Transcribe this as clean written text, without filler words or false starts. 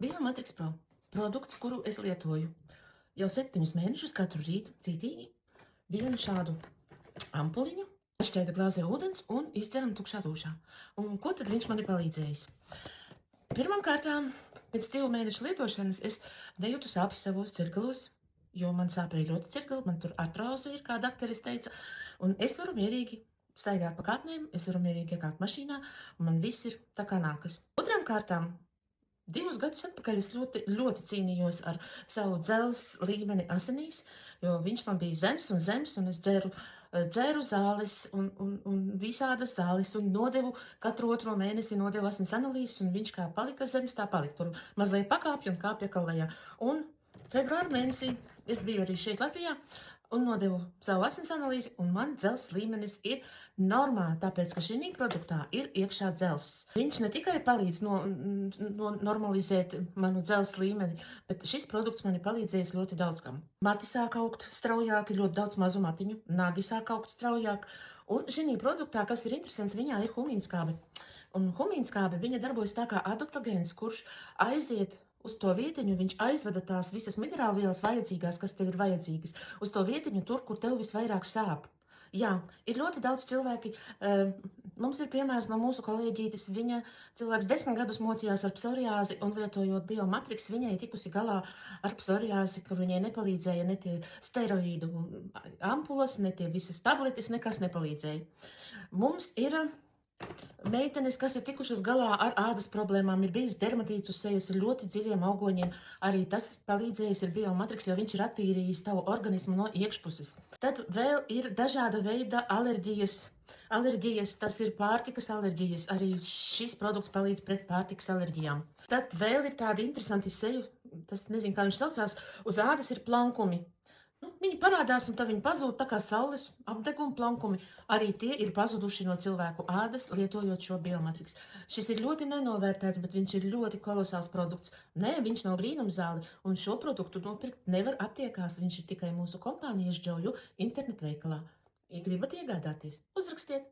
Biomatrix Pro produkts, kuru es lietoju jau 7 mēnešus katru rītu cītīgi vienu šādu ampuliņu, atšķēda glāzē ūdens un izdzeram tukšā dušā. Un ko tad viņš man ir palīdzējis? Pirmām kārtām, pēc 2 mēnešu lietošanas es nejūtu sāpes savos cirgalos, jo man sāpēja ļoti cirgali, man tur artroze ir, kā dakteris teica, un es varu mierīgi staigāt pa kāpnēm, es varu mierīgi iekāpt mašīnā, un man viss ir tā kā nākas. Otrām kārtām, 2 gadus atpakaļ es ļoti cīnījos ar savu dzelzs līmeni asinīs, jo viņš man bija zems, un es dzēru zāles un visādas zāles, un nodevu katru 2. mēnesi nodevu asins analīzes, un viņš kā palika zems, tā palika. Tur mazliet pakāpja un kāpja kalējā. Un februāra mēnesī es biju arī šeit Latvijā, un nodevu savu asins analīzi, un man dzelzs līmenis ir normāli, tāpēc, ka šī produktā ir iekšā dzelzs. Viņš ne tikai palīdz normalizēt manu dzelzs līmeni, bet šis produkts man ir palīdzējis ļoti daudz kam. Mati sāk augt straujāk, ir ļoti daudz mazu matiņu, nagi sāk augt straujāk, un šī produktā, kas ir interesants, viņā ir humīnskābe. Un humīnskābe, viņa darbojas tā kā adaptogēns, kurš aiziet uz to vietiņu, viņš aizveda tās visas minerālvielas vajadzīgās, kas tev ir vajadzīgas, uz to vietiņu tur, kur tev visvairāk sāp. Jā, ir ļoti daudz cilvēki, mums ir piemērs no mūsu kolēģītes, cilvēks 10 gadus mocījās ar psoriāzi, un lietojot Biomatrix, viņai tikusi galā ar psoriāzi, ka viņai nepalīdzēja ne tie steroīdu ampulas, ne tie visas tabletes, nekas nepalīdzēja. Mums ir meitenes, kas ir tikušas galā ar ādas problēmām, ir bijis dermatīts uz sejas ar ļoti dziļiem augoņiem, arī tas palīdzējis ar Biomatrix, jo viņš ir attīrījis tavu organismu no iekšpuses. Tad vēl ir dažāda veida alerģijas, tas ir pārtikas alerģijas, arī šis produkts palīdz pret pārtikas alerģijām. Tad vēl ir tādi interesanti seju, tas nezinu, kā viņš saucās, uz ādas ir plankumi. Viņi parādās, un tad viņi pazūd tā kā saules apdeguma plankumi. Arī tie ir pazuduši no cilvēku ādas, lietojot šo Biomatrix. Šis ir ļoti nenovērtēts, bet viņš ir ļoti kolosāls produkts. Nē, viņš nav brīnumzāle, un šo produktu nopirkt nevar aptiekās. Viņš ir tikai mūsu kompānijas Joju internetveikalā. Ja gribat iegādāties, uzrakstiet!